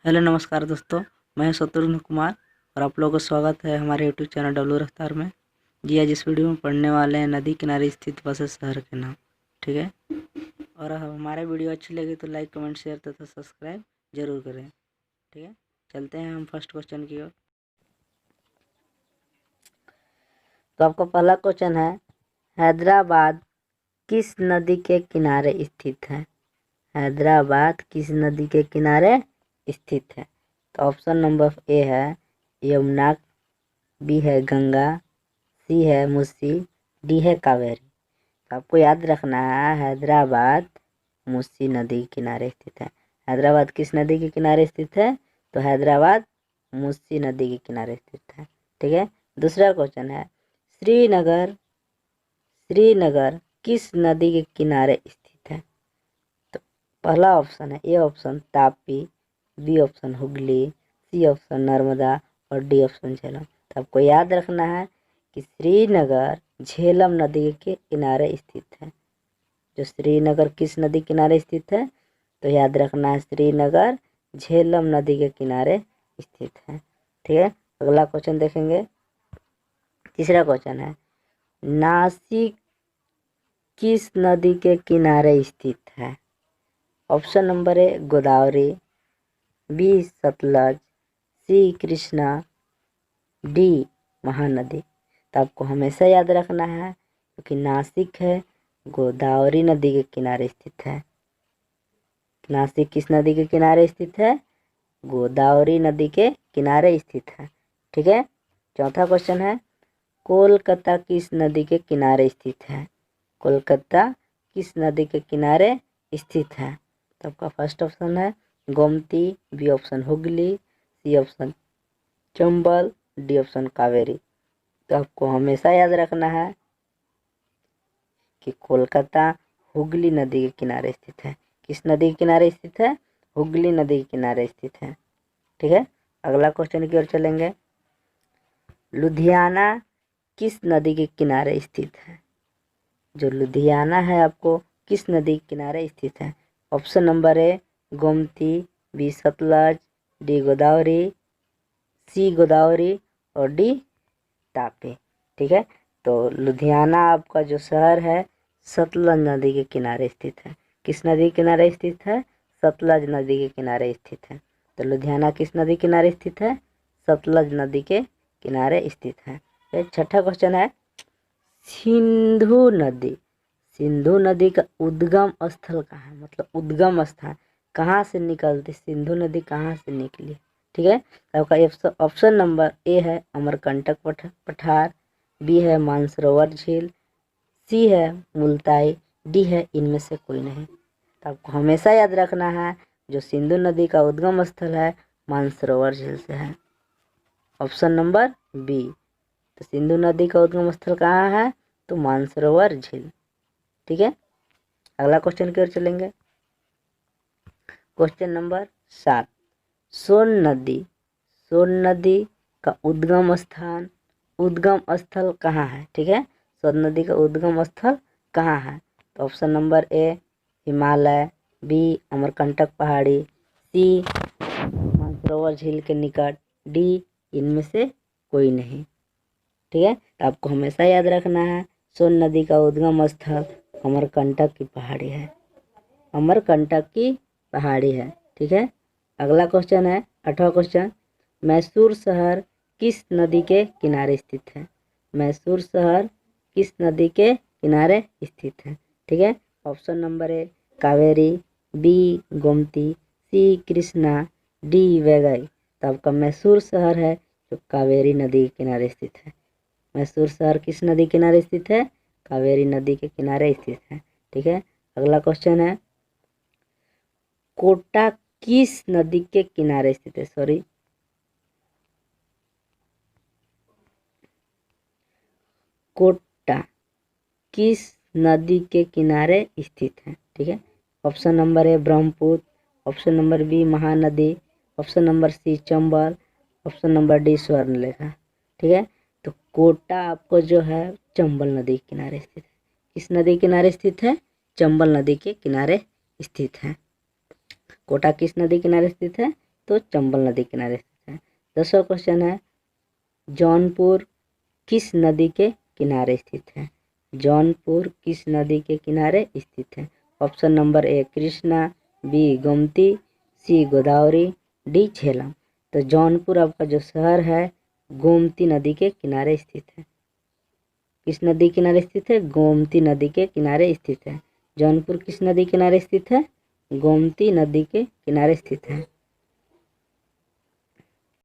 Hello नमस्कार दोस्तों, मैं शत्रुघ्न कुमार और आप लोगों का स्वागत है हमारे यूट्यूब चैनल डब्लू रफ्तार में। जी आज इस वीडियो में पढ़ने वाले हैं नदी किनारे स्थित बसे शहर के नाम। ठीक है, और हमारे वीडियो अच्छी लगी तो लाइक कमेंट शेयर तथा सब्सक्राइब जरूर करें। ठीक है, चलते हैं हम फर्स्ट क्वेश्चन की ओर। तो आपका पहला क्वेश्चन है, हैदराबाद किस नदी के किनारे स्थित है? हैदराबाद किस नदी के किनारे स्थित है? तो ऑप्शन नंबर ए है यमुना, बी है गंगा, सी है मूसी, डी है कावेरी। तो आपको याद रखना है हैदराबाद मूसी नदी के किनारे स्थित है। हैदराबाद किस नदी के किनारे स्थित है? तो हैदराबाद मूसी नदी के किनारे स्थित है। ठीक है, दूसरा क्वेश्चन है, श्रीनगर श्रीनगर किस नदी के किनारे स्थित है? तो पहला ऑप्शन है A option Tapi, B option Hooghly, C option Narmada और डी ऑप्शन झेलम। तो आपको याद रखना है कि श्रीनगर झेलम नदी के किनारे स्थित है। जो श्रीनगर किस नदी किनारे स्थित है? तो याद रखना है श्रीनगर झेलम नदी के किनारे स्थित है। ठीक है, अगला क्वेश्चन देखेंगे। तीसरा क्वेश्चन है, नासिक किस नदी के किनारे स्थित है? Option number A Godavari, B Sutlej, C Krishna, D Mahanadi. तो आपको हमेशा याद रखना है क्योंकि नासिक है गोदावरी नदी के किनारे स्थित है। नासिक किस नदी के किनारे स्थित है? गोदावरी नदी के किनारे स्थित है। ठीक है, चौथा क्वेश्चन है, कोलकाता किस नदी के किनारे स्थित है? कोलकाता किस नदी के किनारे स्थित है? तो आपका फर्स्ट ऑप्शन है Gomti, B option Hooghly, C option Chambal, D option Kaveri. तो आपको हमेशा याद रखना है कि कोलकाता हुगली नदी के किनारे स्थित है। किस नदी के किनारे स्थित है? हुगली नदी के किनारे स्थित है। ठीक है, अगला क्वेश्चन की ओर चलेंगे। लुधियाना किस नदी के किनारे स्थित है? जो लुधियाना है आपको किस नदी के किनारे स्थित है? Option number A Gomti, B Sutlej, D Godavari, C Godavari और डी तापी। ठीक है, तो लुधियाना आपका जो शहर है सतलज नदी के किनारे स्थित है। किस नदी के किनारे स्थित है? सतलज नदी के किनारे स्थित है। तो लुधियाना किस नदी के किनारे स्थित है? सतलज नदी के किनारे स्थित है। छठा क्वेश्चन है, सिंधु नदी सिंधु नदी का उद्गम स्थल कहाँ है? मतलब उद्गम स्थान कहाँ से निकलती? सिंधु नदी कहाँ से निकली? ठीक है, आपका ऑप्शन नंबर ए है अमरकंटक पठार, बी है मानसरोवर झील, सी है मुल्ताई, डी है इनमें से कोई नहीं। तो आपको हमेशा याद रखना है जो सिंधु नदी का उद्गम स्थल है मानसरोवर झील से है। Option number B. तो सिंधु नदी का उद्गम स्थल कहाँ है? तो मानसरोवर झील। ठीक है, अगला क्वेश्चन की ओर चलेंगे। क्वेश्चन नंबर 7, सोन नदी का उद्गम स्थल कहाँ है? ठीक है, सोन नदी का उद्गम स्थल कहाँ है? तो option number A Himalaya, B Amarkantak पहाड़ी, सी मानसरोवर झील के निकट, डी इनमें से कोई नहीं। ठीक है, तो आपको हमेशा याद रखना है सोन नदी का उद्गम स्थल अमरकंटक की पहाड़ी है। अमरकंटक की पहाड़ी है। ठीक है, अगला क्वेश्चन है 8वां क्वेश्चन, मैसूर शहर किस नदी के किनारे स्थित है? मैसूर शहर किस नदी के किनारे स्थित है? ठीक है, option number A Kaveri, B Gomti, C Krishna, D Vaigai. तो आपका मैसूर शहर है जो कावेरी नदी के किनारे स्थित है। मैसूर शहर किस नदी के किनारे स्थित है? कावेरी नदी के किनारे स्थित है। ठीक है, अगला क्वेश्चन है, कोटा किस नदी के किनारे स्थित है? कोटा किस नदी के किनारे स्थित है? ठीक है, option number A Brahmaputra, option number B Mahanadi, option number C Chambal, option number D Swarnarekha. ठीक है, तो कोटा आपको जो है चंबल नदी के किनारे स्थित है। किस नदी के किनारे स्थित है? चंबल नदी के किनारे स्थित है। कोटा किस नदी किनारे स्थित है? तो चंबल नदी के किनारे स्थित है। 10वां क्वेश्चन है, जौनपुर किस नदी के किनारे स्थित है? जौनपुर किस नदी के किनारे स्थित है? Option number A Krishna, B Gomti, C Godavari, D Jhelum. तो जौनपुर आपका जो शहर है गोमती नदी के किनारे स्थित है। किस नदी के किनारे स्थित है? गोमती नदी के किनारे स्थित है। जौनपुर किस नदी के किनारे स्थित है? गोमती नदी के किनारे स्थित है।